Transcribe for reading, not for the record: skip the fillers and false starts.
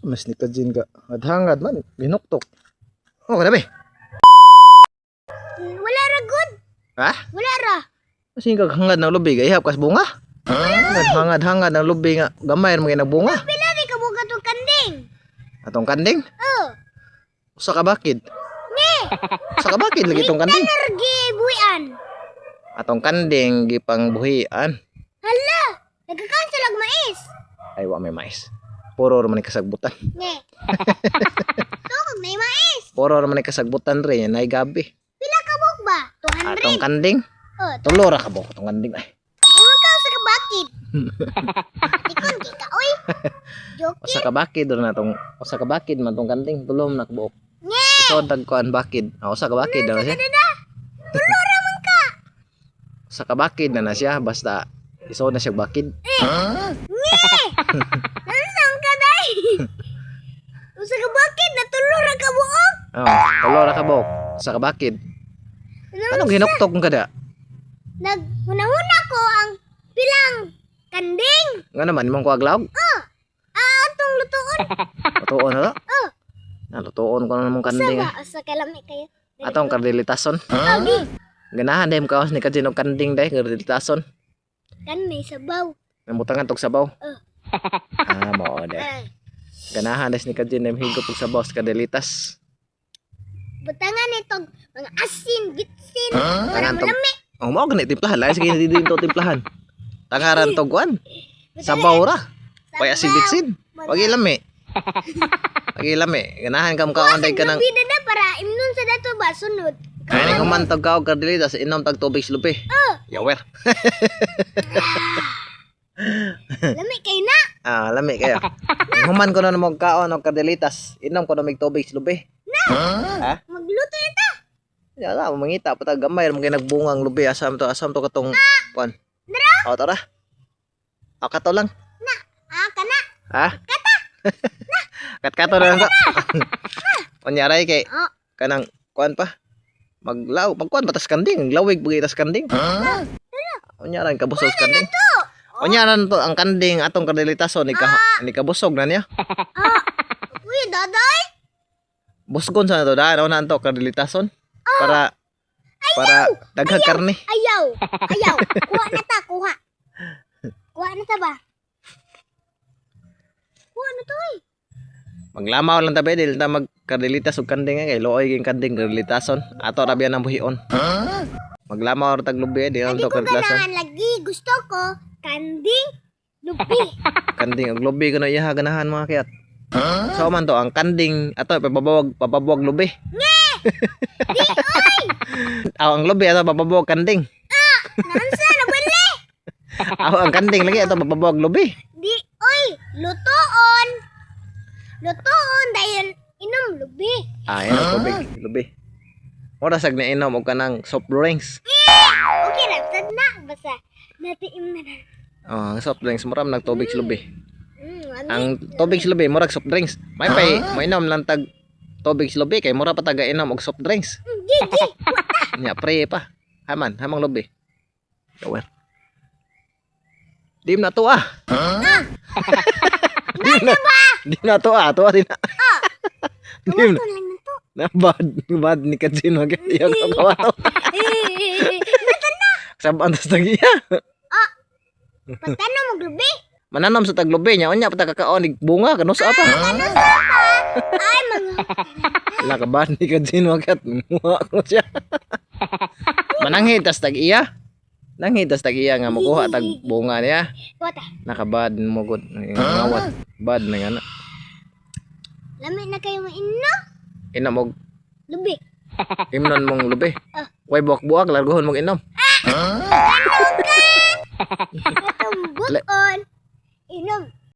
Mas ni Kajin ka. Hangad man. Ginuktok. Oh, kada be? Wala ra good. Ha? Wala ra. Kasi kag hangad ng lubi. Ihap kas bunga. Hangad ng lubi nga. Gamay mo nagbunga. Pila di ka buka tong kanding. Atong kanding? Oh. Usa ka bakid. Ni. Usa ka bakid lagi tong kanding. Energy buyan. Atong kanding gipang buhian. Hala. Nagka-cancel og mais. Ay wa may mais. Puro man ni kasagbutan. Ni. So, may mais. Puro man ni kasagbutan re nay gabi. Pila ka buk ba? 200. Atong kanding. Oh, Tulo ra ka buok atong kanding ay. Iwan ka sa kabakid. Ikon di ka oy. Joke. Usa ka bakid ron atong usa ka bakid man tong kanding tulom na kabuok. Ni. Isod tagkuan bakid. Usa ka bakid na siya. Tulo ra man ka. Usa ka bakid na siya basta isod na siya bakid. Ni. Nansang ka day. Usa ka bakid na tulo ra ka buok. Oh, tulo ra ka buok. Usa ka bakid. Anong ginuktok mo kada? Naghuna-huna ko ang pilang kanding. Nga naman imong kuaglawg? Atong lutuon. Lutuon na to? Oh. Nalutuon ko na namang kanding. Sa kalami kayo. Atong kardilitason. Lagi. Ganahan dahil kawas ni Kajin og kanding dahil kardilitason. Kan may sabaw. Namutangan tog sabaw. Mao dahil. Ay. Ganahan dahil ni Kajin na higop og sabaw sa kardilitas. Butangan itong mga asin, gitsin. Para Tangan tog. malami. Mao ganit timplahan. Lain sige dito to timplahan. Tangaran tog kuan. Sabaw ra. Paya sigitsin. Wag ilami. Wag ilami. Ganahan kam kaon day ka nang Bida na para imnon sa dato ba sunod. ay ni humantog ka og kardilitas inom tag tubig sa lubi. Yawer. Lami kay na. Lami kayo. Human ko na mo kaon og kardilitas. Inom ko na mig tubig sa lubi. Ha? Magluto ito. Yala, mangita pa ta gamay mo kay nagbungang lubi asam to katong kuan. O tara. Kato lang. Kana. Ha? Kato na lang to. Onyaray kay Oh. kanang kuan pa. Magkuan batas kanding, lawig bugi tas kanding. Onyaran kabusog kanding. Onyaran to ang kanding atong kardilitason ni kabusog na niya. Uy, daday. Busgon sa to daan na to kardilitason para daghang karne. Ayaw. Kuha na ta, kuha. Kuha na ta ba? Kuha na to eh. Maglamaw lang tabi dili ta magkardilitas og kanding kay looy ging kanding kardilitason. Ato ra biyan ang buhion. Maglamaw ra tag lubi dili Hindi to ko kardilitason. ganahan lagi. Gusto ko kanding lupi. Kanding og lubi kuno iya ganahan mga kayat. So man to ang kanding ato papabawag lubi. Ang lubi ato papabawag kanding. Nansa na bali? Ang kanding lagi ato papabawag lubi. Di, oy, lutoon. Lutoon dahil inom lubi. Yan ang tubig, lubi. Ora sag na inom og kanang soft drinks. Okay na, sad na. Basta, natiim na na. Ang soft drinks muram nagtubig sa lubi. Wami. Ang tubig sa lubi murag soft drinks. May inom lang tag tubig sa lubi kay mura pa taga inom og soft drinks. Gigi. Nya pre pa. Hamang lubi. Kawan. Dim na to ah. Dim na to ah, to din na. Dim na. Ito lang na to. Na bad ni Kajin wag iya ko kawato. Saban tas tagiya. Pagkano maglubi? Mananom sa taglubi nya unya pa kakaon bunga kano sa apa. Ay, mga. Ala ka bad ni Kajin wag at muha ko siya. Mananghid tas tagiya. Nanghid tas tagiya nga mukuha tag bunga niya. Wata. Nakabad mo gud ngawat. Bad na nga na. Lamig na kayo mainom. Inom og Lubi. imnon mong lubi. Way buak-buak largohon mong inom. Itong bukon. Inom.